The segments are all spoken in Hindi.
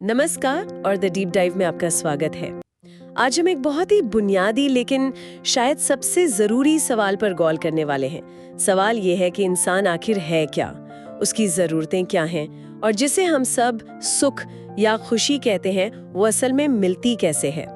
नमस्कार और द डीप डाइव में आपका स्वागत है। आज हम एक बहुत ही बुनियादी लेकिन शायद सबसे ज़रूरी सवाल पर गौर करने वाले हैं। सवाल ये है कि इंसान आखिर है क्या, उसकी ज़रूरतें क्या हैं और जिसे हम सब सुख या खुशी कहते हैं वो असल में मिलती कैसे है।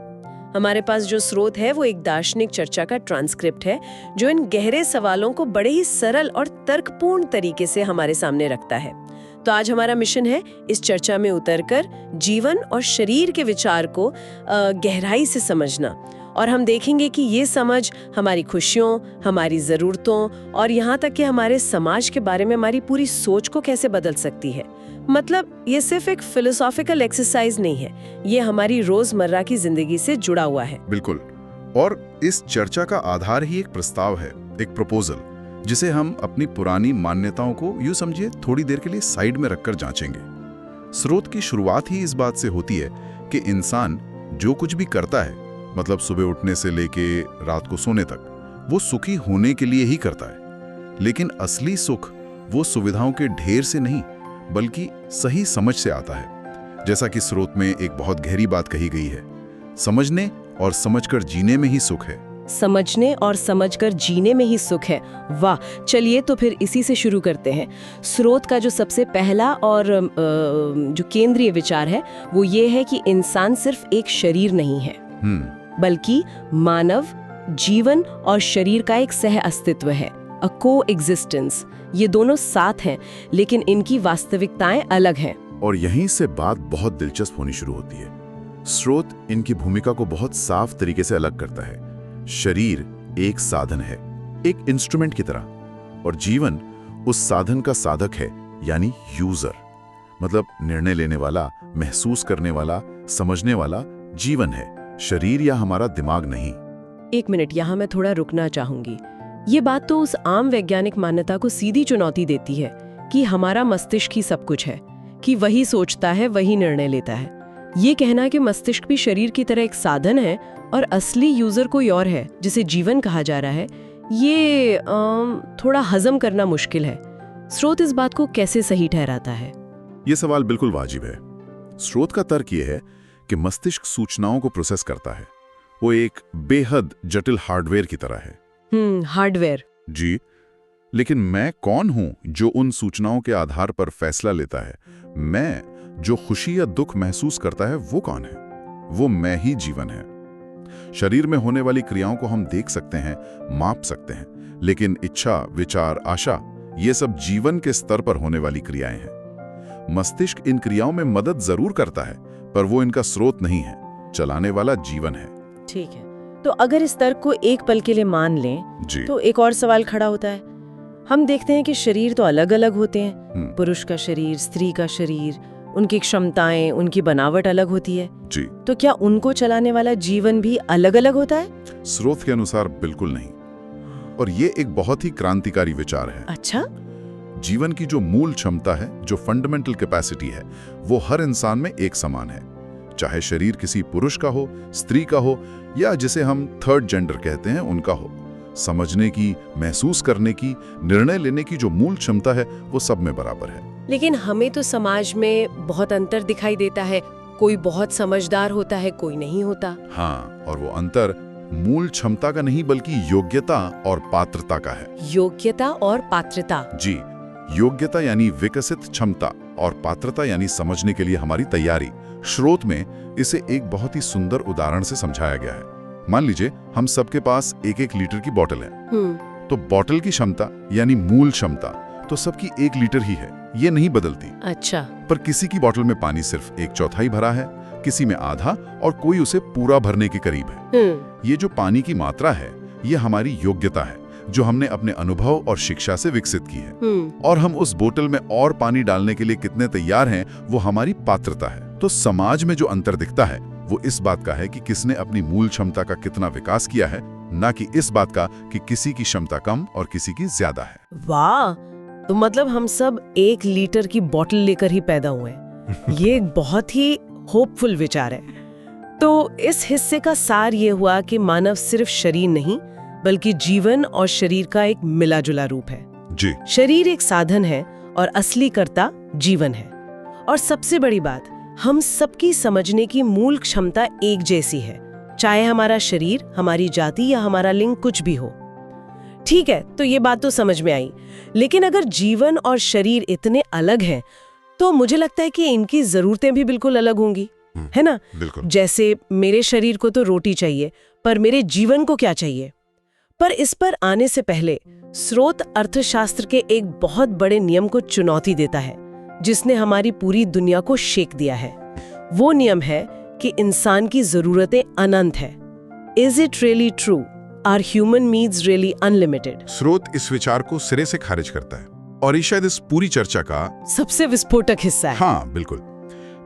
हमारे पास जो स्रोत है वो एक दार्शनिक चर्चा का ट्रांसक्रिप्ट है जो इन गहरे सवालों को बड़े ही सरल और तर्कपूर्ण तरीके से हमारे सामने रखता है। तो आज हमारा मिशन है इस चर्चा में उतरकर जीवन और शरीर के विचार को गहराई से समझना, और हम देखेंगे कि ये समझ हमारी खुशियों, हमारी ज़रूरतों और यहाँ तक कि हमारे समाज के बारे में हमारी पूरी सोच को कैसे बदल सकती है। मतलब ये सिर्फ एक फिलोसॉफिकल एक्सरसाइज नहीं है, ये हमारी रोजमर्रा की जिंदगी से जुड़ा हुआ है। बिल्कुल। और इस चर्चा का आधार ही एक प्रस्ताव है, एक प्रपोजल, जिसे हम अपनी पुरानी मान्यताओं को यूं समझिए थोड़ी देर के लिए साइड में रखकर जांचेंगे। स्रोत की शुरुआत ही इस बात से होती है कि इंसान जो कुछ भी करता है, मतलब सुबह उठने से लेके रात को सोने तक, वो सुखी होने के लिए ही करता है। लेकिन असली सुख वो सुविधाओं के ढेर से नहीं बल्कि सही समझ से आता है। जैसा कि स्रोत में एक बहुत गहरी बात कही गई है, समझने और समझकर जीने में ही सुख है। समझने और समझकर जीने में ही सुख है। वाह, चलिए तो फिर इसी से शुरू करते हैं। स्रोत का जो सबसे पहला और जो केंद्रीय विचार है वो ये है कि इंसान सिर्फ एक शरीर नहीं है, बल्कि मानव जीवन और शरीर का एक सह अस्तित्व है, अ को एग्जिस्टेंस। ये दोनों साथ हैं लेकिन इनकी वास्तविकताएं अलग हैं। और यहीं से बात बहुत दिलचस्प होनी शुरू होती है। स्रोत इनकी भूमिका को बहुत साफ तरीके से अलग करता है। शरीर एक साधन है, एक इंस्ट्रूमेंट की तरह, और जीवन उस साधन का साधक है, यानी यूजर। मतलब निर्णय लेने वाला, महसूस करने वाला, समझने वाला जीवन है, शरीर या हमारा दिमाग नहीं। एक मिनट, यहाँ मैं थोड़ा रुकना चाहूंगी। ये बात तो उस आम वैज्ञानिक मान्यता को सीधी चुनौती देती है कि हमारा मस्तिष्क ही सब कुछ है, कि वही सोचता है, वही निर्णय लेता है। ये कहना कि मस्तिष्क भी शरीर की तरह एक साधन है और असली यूजर कोई और है जिसे जीवन कहा जा रहा है, ये थोड़ा हजम करना मुश्किल है। स्रोत इस बात को कैसे सही ठहराता है? ये सवाल बिल्कुल वाजिब है। स्रोत का तर्क ये है कि मस्तिष्क सूचनाओं को प्रोसेस करता है, वो एक बेहद जटिल हार्डवेयर की तरह है। हार्डवेयर जी, लेकिन मैं कौन हूं जो उन सूचनाओं के आधार पर फैसला लेता है? मैं जो खुशी या दुख महसूस करता है वो कौन है? वो मैं ही जीवन है। शरीर में होने वाली क्रियाओं को हम देख सकते हैं, माप सकते हैं, लेकिन इच्छा, विचार, आशा, ये सब जीवन के स्तर पर होने वाली क्रियाएं हैं। मस्तिष्क इन क्रियाओं में मदद जरूर करता है, पर वो इनका स्रोत नहीं है, चलाने वाला जीवन है। ठीक है, तो अगर इस तर्क को एक पल के लिए मान लें तो एक और सवाल खड़ा होता है। हम देखते हैं कि शरीर तो अलग अलग होते हैं, पुरुष का शरीर, स्त्री का शरीर, उनकी क्षमताएं, उनकी बनावट अलग होती है जी। तो क्या उनको चलाने वाला जीवन भी अलग अलग होता है? स्रोत के अनुसार बिल्कुल नहीं, और ये एक बहुत ही क्रांतिकारी विचार है। अच्छा? जीवन की जो मूल क्षमता है, जो फंडामेंटल कैपेसिटी है, वो हर इंसान में एक समान है, चाहे शरीर किसी पुरुष का हो, स्त्री का हो, या जिसे हम थर्ड जेंडर कहते हैं उनका हो। समझने की, महसूस करने की, निर्णय लेने की जो मूल क्षमता है वो सब में बराबर है। लेकिन हमें तो समाज में बहुत अंतर दिखाई देता है, कोई बहुत समझदार होता है, कोई नहीं होता। हाँ, और वो अंतर मूल क्षमता का नहीं बल्कि योग्यता और पात्रता का है। योग्यता और पात्रता? जी, योग्यता यानी विकसित क्षमता और पात्रता यानी समझने के लिए हमारी तैयारी। स्रोत में इसे एक बहुत ही सुंदर उदाहरण से समझाया गया है। मान लीजिए हम सबके पास 1-1 लीटर की बोतल है, तो बोतल की क्षमता यानी मूल क्षमता तो सबकी 1 लीटर ही है, ये नहीं बदलती। अच्छा। पर किसी की बोतल में पानी सिर्फ 1/4 भरा है, किसी में आधा, और कोई उसे पूरा भरने के करीब है। ये जो पानी की मात्रा है, ये हमारी योग्यता है जो हमने अपने अनुभव और शिक्षा से विकसित की है। और हम उस बोतल में और पानी डालने के लिए कितने तैयार हैं, वो हमारी पात्रता है। तो समाज में जो अंतर दिखता है वो इस बात का है कि किसने अपनी मूल क्षमता का कितना विकास किया है, ना कि इस बात का कि किसी की क्षमता कम और किसी की ज्यादा है। वाह, तो मतलब हम सब 1 लीटर की बोतल लेकर ही पैदा हुए हैं। ये बहुत ही होपफुल विचार है। तो इस हिस्से का सार ये हुआ कि मानव सिर्फ शरीर नहीं बल्कि जीवन और शरीर का एक मिला जुला रूप है। जी। शरीर एक साधन है और असली कर्ता जीवन है। और सबसे बड़ी बात, हम सबकी समझने की मूल क्षमता एक जैसी है, चाहे हमारा शरीर, हमारी जाति या हमारा लिंग कुछ भी हो। ठीक है, तो ये बात तो समझ में आई। लेकिन अगर जीवन और शरीर इतने अलग हैं, तो मुझे लगता है कि इनकी जरूरतें भी बिल्कुल अलग होंगी, है ना? बिल्कुल। जैसे मेरे शरीर को तो रोटी चाहिए, पर मेरे जीवन को क्या चाहिए? पर इस पर आने से पहले स्रोत अर्थशास्त्र के एक बहुत बड़े नियम को चुनौती देता है, जिसने हमारी पूरी दुनिया को शेक दिया है। वो नियम है कि इंसान की जरूरतें अनंत है। Is it really true? Are human needs really unlimited? स्रोत इस विचार को सिरे से खारिज करता है और ये शायद इस पूरी चर्चा का सबसे विस्फोटक हिस्सा है। हाँ बिल्कुल।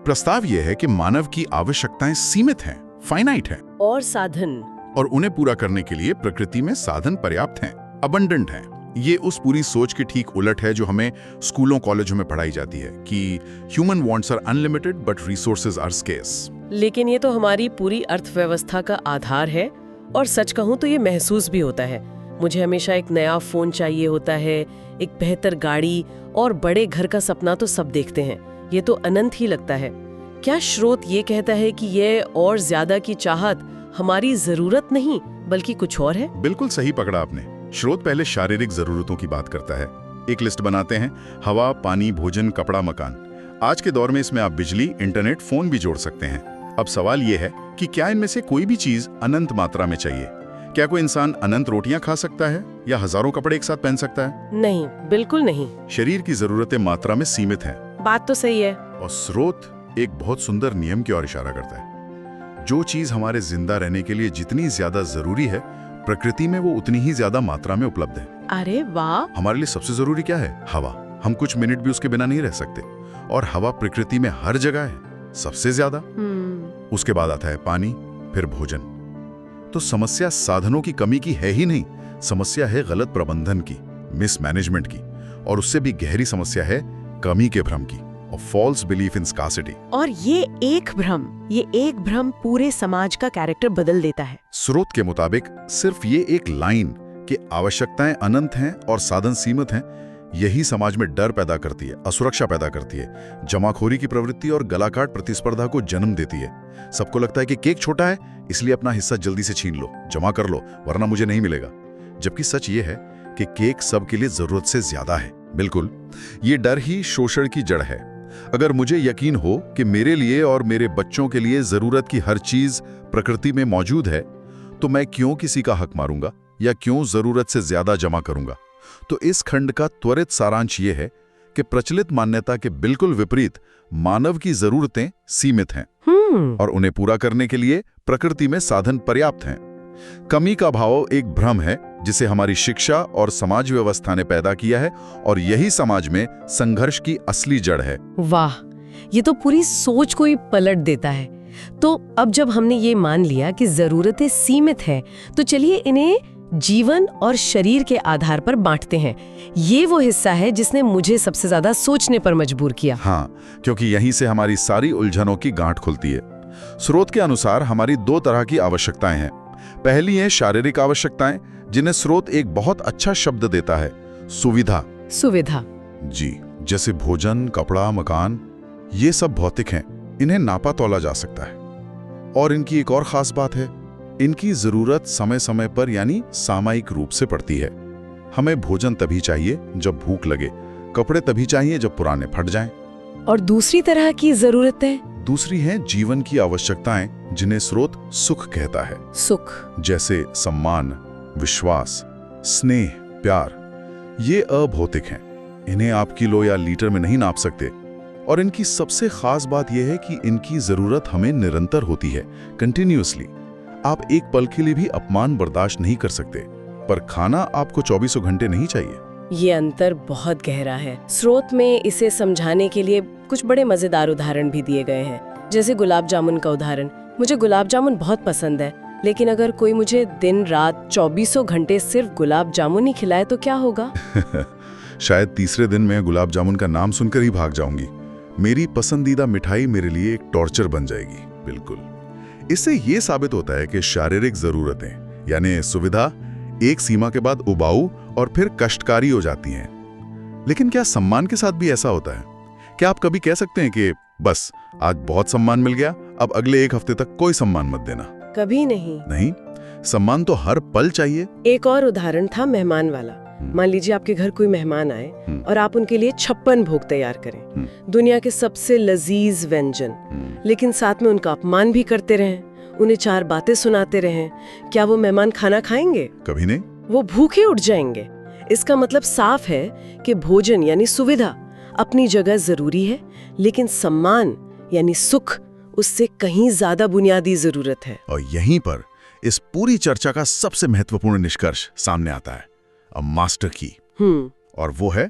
प्रस्ताव यह है कि मानव की आवश्यकताएं सीमित हैं, फाइनाइट हैं, और साधन, और उन्हें पूरा करने के लिए प्रकृति में साधन पर्याप्त हैं, अबंडेंट हैं। ये उस पूरी सोच के ठीक उलट है जो हमें स्कूलों कॉलेजों में पढ़ाई जाती है कि human wants are unlimited but resources are scarce. लेकिन ये तो हमारी पूरी अर्थव्यवस्था का आधार है, और सच कहूं तो ये महसूस भी होता है। मुझे हमेशा एक नया फोन चाहिए होता है, एक बेहतर गाड़ी और बड़े घर का सपना तो सब देखते हैं। ये तो अनंत ही लगता है। क्या स्रोत ये कहता है कि ये और ज्यादा की चाहत हमारी जरूरत नहीं बल्कि कुछ और है? बिल्कुल सही पकड़ा आपने। स्रोत पहले शारीरिक जरूरतों की बात करता है। एक लिस्ट बनाते हैं, हवा, पानी, भोजन, कपड़ा, मकान। आज के दौर में इसमें आप बिजली, इंटरनेट, फोन भी जोड़ सकते हैं। अब सवाल ये है कि क्या इनमें से कोई भी चीज अनंत मात्रा में चाहिए? क्या कोई इंसान अनंत रोटियां खा सकता है या हजारों कपड़े एक साथ पहन सकता है? नहीं, बिल्कुल नहीं। शरीर की जरूरतें मात्रा में सीमित हैं। बात तो सही है। और स्रोत एक बहुत सुंदर नियम की ओर इशारा करता है। जो चीज हमारे जिंदा रहने के लिए जितनी ज्यादा जरूरी है, प्रकृति में वो उतनी ही ज्यादा मात्रा में उपलब्ध है। अरे वाह! हमारे लिए सबसे जरूरी क्या है? हवा। हम कुछ मिनट भी उसके बिना नहीं रह सकते, और हवा प्रकृति में हर जगह है, सबसे ज्यादा। उसके बाद आता है पानी, फिर भोजन। तो समस्या साधनों की कमी की है ही नहीं, समस्या है गलत प्रबंधन की, मिसमैनेजमेंट की, और उससे भी गहरी समस्या है कमी के भ्रम की, और फॉल्स बिलीफ इन स्कार्सिटी। और ये एक भ्रम पूरे समाज का कैरेक्टर बदल देता है। स्रोत के मुताबिक सिर्फ ये एक लाइन कि आवश्यकताएं अनंत हैं और साधन सीमित हैं, यही समाज में डर पैदा करती है, असुरक्षा पैदा करती है, जमाखोरी की प्रवृत्ति और गलाकाट प्रतिस्पर्धा को जन्म देती है। सबको लगता है कि केक छोटा है, इसलिए अपना हिस्सा जल्दी से छीन लो, जमा कर लो, वरना मुझे नहीं मिलेगा। जबकि सच ये है कि केक सबके लिए जरूरत से ज्यादा है। बिल्कुल, ये डर ही शोषण की जड़ है। अगर मुझे यकीन हो कि मेरे लिए और मेरे बच्चों के लिए जरूरत की हर चीज प्रकृति में मौजूद है, तो मैं क्यों किसी का हक मारूंगा या क्यों जरूरत से ज्यादा जमा करूंगा? तो इस खंड का त्वरित सारांश ये है कि प्रचलित मान्यता के बिल्कुल विपरीत मानव की जरूरतें सीमित हैं, और उन्हें पूरा करने के लिए प्रकृति में साधन पर्याप्त हैं। कमी का भाव एक भ्रम है जिसे हमारी शिक्षा और समाज व्यवस्था ने पैदा किया है, और यही समाज में संघर्ष की असली जड़ है। वाह, ये तो पूरी सोच को ही पलट देता है। तो अब जब हमने ये मान लिया कि जरूरतें सीमित हैं, तो चलिए इन्हें जीवन और शरीर के आधार पर बांटते हैं। ये वो हिस्सा है जिसने मुझे सबसे ज्यादा सोचने पर मजबूर किया। हाँ, क्योंकि यहीं से हमारी सारी उलझनों की गांठ खुलती है। स्रोत के अनुसार हमारी दो तरह की आवश्यकताएं हैं। पहली है शारीरिक आवश्यकताएं, जिन्हें स्रोत एक बहुत अच्छा शब्द देता है, सुविधा। जी, जैसे भोजन, कपड़ा, मकान, ये सब भौतिक हैं, इन्हें नापा तौला जा सकता है। और इनकी एक और खास बात है, इनकी जरूरत समय समय पर यानी सामयिक रूप से पड़ती है। हमें भोजन तभी चाहिए जब भूख लगे, कपड़े तभी चाहिए जब पुराने फट जाएं। और दूसरी तरह की जरूरतें? दूसरी हैं जीवन की आवश्यकताएं, जिन्हें स्रोत सुख कहता है। सुख जैसे सम्मान, विश्वास, स्नेह, प्यार। ये अभौतिक हैं, इन्हें आप किलो या लीटर में नहीं नाप सकते। और इनकी सबसे खास बात यह है कि इनकी जरूरत हमें निरंतर होती है, कंटिन्यूअसली। आप एक पल के लिए भी अपमान बर्दाश्त नहीं कर सकते, पर खाना आपको 24 घंटे नहीं चाहिए। ये अंतर बहुत गहरा है। स्रोत में इसे समझाने के लिए कुछ बड़े मजेदार उदाहरण भी दिए गए हैं, जैसे गुलाब जामुन का उदाहरण। मुझे गुलाब जामुन बहुत पसंद है, लेकिन अगर कोई मुझे दिन रात 24 घंटे सिर्फ गुलाब जामुन ही खिलाए तो क्या होगा? शायद तीसरे दिन मैं गुलाब जामुन का नाम सुनकर ही भाग जाऊंगी। मेरी पसंदीदा मिठाई मेरे लिए एक टॉर्चर बन जाएगी। बिल्कुल। इससे ये साबित होता है कि शारीरिक जरूरतें यानी सुविधा एक सीमा के बाद उबाऊ और फिर कष्टकारी हो जाती हैं। लेकिन क्या सम्मान के साथ भी ऐसा होता है? क्या आप कभी कह सकते हैं कि बस आज बहुत सम्मान मिल गया, अब अगले एक हफ्ते तक कोई सम्मान मत देना। कभी नहीं। नहीं, सम्मान तो हर पल चाहिए। एक और उदाहरण था मेहमान वाला। मान लीजिए आपके घर कोई मेहमान आए और आप उनके लिए 56 भोग तैयार करें, दुनिया के सबसे लजीज व्यंजन, लेकिन साथ में उनका अपमान भी करते रहें, उन्हें 4 बातें सुनाते रहें। क्या वो मेहमान खाना खाएंगे? कभी नहीं। वो भूखे उठ जाएंगे। इसका मतलब साफ है कि भोजन यानी सुविधा अपनी जगह जरूरी है, लेकिन सम्मान यानी सुख उससे कहीं ज्यादा बुनियादी जरूरत है। और यहीं पर इस पूरी चर्चा का सबसे महत्वपूर्ण निष्कर्ष सामने आता है, अ मास्टर की। और वो है,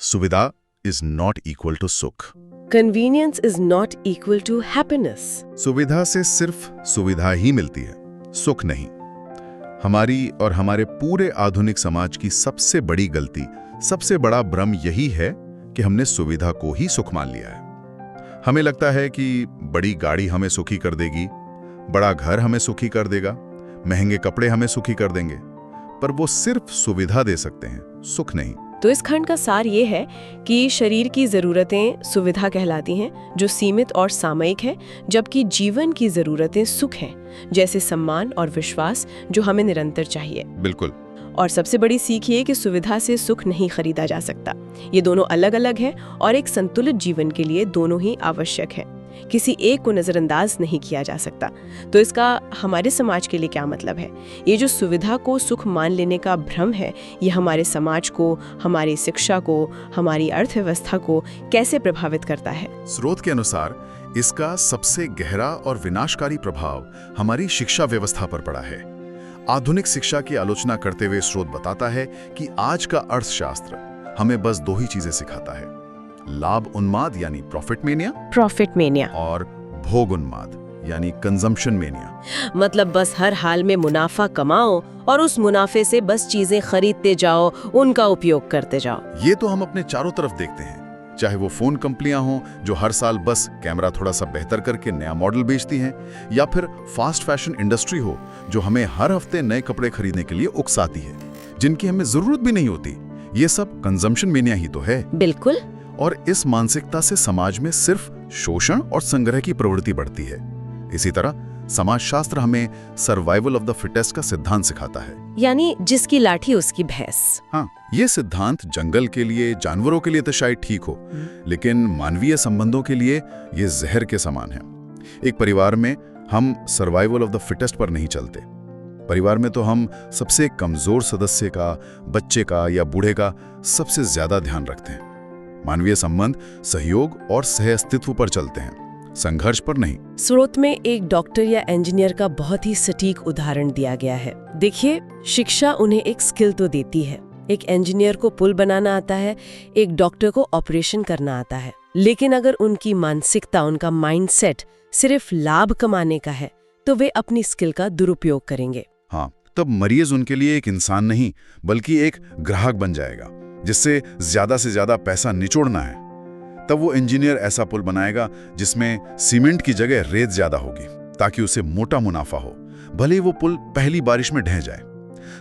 सुविधा इज नॉट इक्वल टू सुख। Convenience is not equal to happiness. सुविधा से सिर्फ सुविधा ही मिलती है, सुख नहीं। हमारी और हमारे पूरे आधुनिक समाज की सबसे बड़ी गलती, सबसे बड़ा भ्रम यही है कि हमने सुविधा को ही सुख मान लिया है। हमें लगता है कि बड़ी गाड़ी हमें सुखी कर देगी, बड़ा घर हमें सुखी कर देगा, महंगे कपड़े हमें सुखी कर देंगे, पर वो सिर्फ सुविधा दे सकते हैं, सुख नहीं। तो इस खंड का सार ये है कि शरीर की जरूरतें सुविधा कहलाती हैं, जो सीमित और सामयिक है, जबकि जीवन की जरूरतें सुख हैं, जैसे सम्मान और विश्वास, जो हमें निरंतर चाहिए। बिल्कुल। और सबसे बड़ी सीख ये कि सुविधा से सुख नहीं खरीदा जा सकता। ये दोनों अलग अलग हैं और एक संतुलित जीवन के लिए दोनों ही आवश्यक है। किसी एक को नजरअंदाज नहीं किया जा सकता। तो इसका हमारे समाज के लिए क्या मतलब है? ये जो सुविधा को सुख मान लेने का भ्रम है, ये हमारे समाज को, हमारी शिक्षा को, हमारी अर्थव्यवस्था को कैसे प्रभावित करता है? स्रोत के अनुसार इसका सबसे गहरा और विनाशकारी प्रभाव हमारी शिक्षा व्यवस्था पर पड़ा है। आधुनिक शिक्षा की आलोचना करते हुए स्रोत बताता है कि आज का अर्थशास्त्र हमें बस 2 ही चीजें सिखाता है, लाभ उन्माद यानी प्रॉफिट मेनिया, और भोग उन्माद यानी कंजम्पशन मेनिया। मतलब बस हर हाल में मुनाफा कमाओ और उस मुनाफे से बस चीजें खरीदते जाओ, उनका उपयोग करते जाओ। ये तो हम अपने चारों तरफ देखते हैं, चाहे वो फोन कंपनियां हों जो हर साल बस कैमरा थोड़ा सा बेहतर करके नया मॉडल बेचती हैं, या फिर फास्ट फैशन इंडस्ट्री हो जो हमें हर हफ्ते नए कपड़े खरीदने के लिए उकसाती है, जिनकी हमें जरूरत भी नहीं होती। ये सब कंजम्पशन मेनिया ही तो है। बिल्कुल। और इस मानसिकता से समाज में सिर्फ शोषण और संग्रह की प्रवृत्ति बढ़ती है। इसी तरह समाजशास्त्र हमें सर्वाइवल ऑफ द फिटेस्ट का सिद्धांत सिखाता है, यानी जिसकी लाठी उसकी भैंस। हाँ, ये सिद्धांत जंगल के लिए, जानवरों के लिए तो शायद ठीक हो, लेकिन मानवीय संबंधों के लिए ये जहर के समान है। एक परिवार में हम सर्वाइवल ऑफ द फिटेस्ट पर नहीं चलते। परिवार में तो हम सबसे कमजोर सदस्य का, बच्चे का या बूढ़े का सबसे ज्यादा ध्यान रखते हैं। मानवीय संबंध सहयोग और सह-अस्तित्व पर चलते हैं, संघर्ष पर नहीं। स्रोत में एक डॉक्टर या इंजीनियर का बहुत ही सटीक उदाहरण दिया गया है। देखिए, शिक्षा उन्हें एक स्किल तो देती है। एक इंजीनियर को पुल बनाना आता है, एक डॉक्टर को ऑपरेशन करना आता है, लेकिन अगर उनकी मानसिकता, उनका माइंडसेट सिर्फ लाभ कमाने का है, तो वे अपनी स्किल का दुरुपयोग करेंगे। हाँ, तब मरीज उनके लिए एक इंसान नहीं बल्कि एक ग्राहक बन जाएगा, जिससे ज्यादा से ज्यादा पैसा निचोड़ना है। तब वो इंजीनियर ऐसा पुल बनाएगा जिसमें सीमेंट की जगह रेत ज्यादा होगी, ताकि उसे मोटा मुनाफा हो, भले ही वो पुल पहली बारिश में ढह जाए।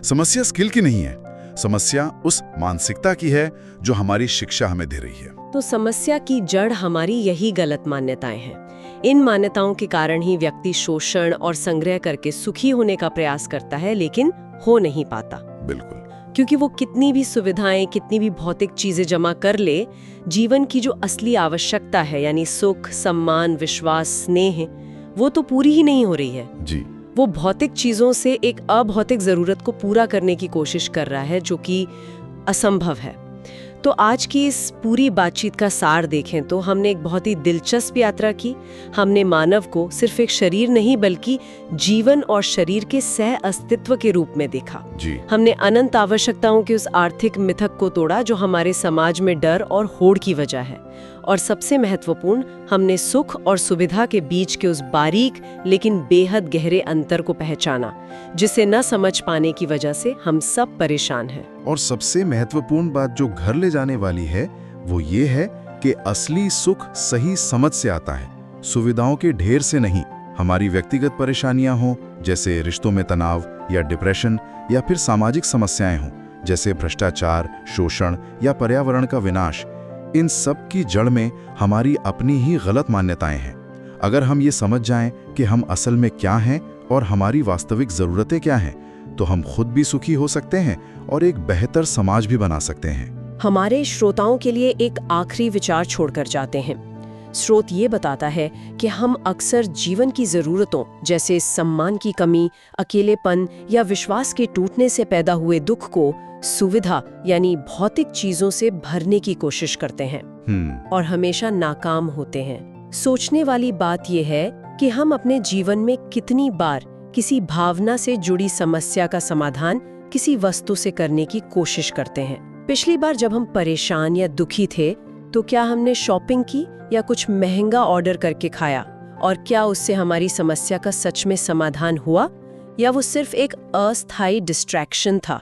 समस्या स्किल की नहीं है, समस्या उस मानसिकता की है जो हमारी शिक्षा हमें दे रही है। तो समस्या की जड़ हमारी यही गलत मान्यताएं हैं। इन मान्यताओं के कारण ही व्यक्ति शोषण और संग्रह करके सुखी होने का प्रयास करता है, लेकिन हो नहीं पाता। बिल्कुल। क्योंकि वो कितनी भी सुविधाएं, कितनी भी भौतिक चीजें जमा कर ले, जीवन की जो असली आवश्यकता है, यानी सुख, सम्मान, विश्वास, स्नेह, वो तो पूरी ही नहीं हो रही है जी। वो भौतिक चीजों से एक अभौतिक जरूरत को पूरा करने की कोशिश कर रहा है, जो कि असंभव है। तो आज की इस पूरी बातचीत का सार देखें तो हमने एक बहुत ही दिलचस्प यात्रा की। हमने मानव को सिर्फ एक शरीर नहीं बल्कि जीवन और शरीर के सह अस्तित्व के रूप में देखा जी। हमने अनंत आवश्यकताओं के उस आर्थिक मिथक को तोड़ा जो हमारे समाज में डर और होड़ की वजह है। और सबसे महत्वपूर्ण, हमने सुख और सुविधा के बीच के उस बारीक लेकिन बेहद गहरे अंतर को पहचाना, जिसे न समझ पाने की वजह से हम सब परेशान हैं। और सबसे महत्वपूर्ण बात जो घर ले जाने वाली है वो ये है कि असली सुख सही समझ से आता है, सुविधाओं के ढेर से नहीं। हमारी व्यक्तिगत परेशानियां हों जैसे रिश्तों में तनाव या डिप्रेशन, या फिर सामाजिक समस्याएं हों जैसे भ्रष्टाचार, शोषण या पर्यावरण का विनाश, इन सब की जड़ में हमारी अपनी ही गलत मान्यताएं हैं। अगर हम ये समझ जाएं कि हम असल में क्या हैं और हमारी वास्तविक ज़रूरतें क्या हैं, तो हम खुद भी सुखी हो सकते हैं और एक बेहतर समाज भी बना सकते हैं। हमारे श्रोताओं के लिए एक आखिरी विचार छोड़कर जाते हैं। स्रोत ये बताता है कि हम अक्सर जीवन की ज़रूरतों जैसे सम्मान की कमी, अकेलेपन या विश्वास के टूटने से पैदा हुए दुख को सुविधा यानी भौतिक चीज़ों से भरने की कोशिश करते हैं और हमेशा नाकाम होते हैं। सोचने वाली बात यह है कि हम अपने जीवन में कितनी बार किसी भावना से जुड़ी समस्या का समाधान किसी वस्तु से करने की कोशिश करते हैं। पिछली बार जब हम परेशान या दुखी थे तो क्या हमने शॉपिंग की या कुछ महंगा ऑर्डर करके खाया, और क्या उससे हमारी समस्या का सच में समाधान हुआ या वो सिर्फ एक अस्थायी डिस्ट्रैक्शन था।